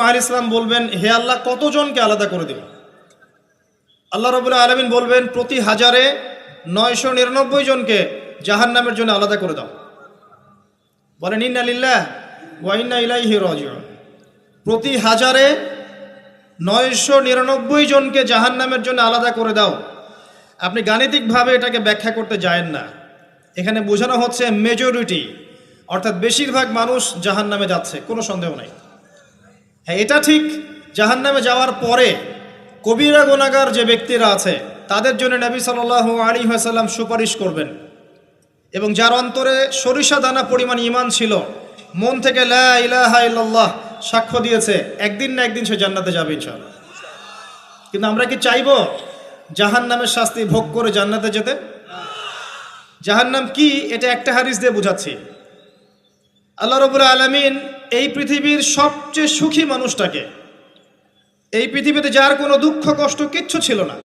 আলাইহিস সালাম বলবেন, হে আল্লাহ, কতজনকে আলাদা করে দেব? আল্লাহ রাব্বুল আলামিন বলবেন, প্রতি 1000-এ 999 জনকে জাহান্নামের জন্য আলাদা করে দাও। বলেন ইন্না লিল্লাহ ওয়া ইন্না ইলাইহি রাজিউন। প্রতি 1000-এ 999 জনকে জাহান্নামের জন্য আলাদা করে দাও। আপনি গাণিতিকভাবে এটাকে ব্যাখ্যা করতে যায়েন না। এখানে বোঝানো হচ্ছে মেজরিটি, অর্থাৎ বেশিরভাগ মানুষ জাহান্নামে যাচ্ছে, কোনো সন্দেহ নাই। হ্যাঁ, এটা ঠিক, জাহান্নামে যাওয়ার পরে কবিরা গুনাহগার যে ব্যক্তিরা আছে তাদের জন্য নবী সাল্লাল্লাহু আলাইহি ওয়াসাল্লাম সুপারিশ করবেন, এবং যার অন্তরে সরিষা দানা পরিমাণ ঈমান ছিল, মন থেকে লা ইলাহা ইল্লাল্লাহ সাক্ষ্য দিয়েছে, একদিন না একদিন সে জান্নাতে যাবে ইনশাআল্লাহ। কিন্তু আমরা কি চাইবো জাহান্নামের শাস্তি ভোগ করে জান্নাতে যেতে? জাহান্নাম কি, এটা একটা হাদিস দিয়ে বুঝাচ্ছি। আল্লাহ রাব্বুল আলামিন এই পৃথিবীর সবচেয়ে সুখী মানুষটাকে, এই পৃথিবীতে যার কোনো দুঃখ কষ্ট কিচ্ছু ছিল না,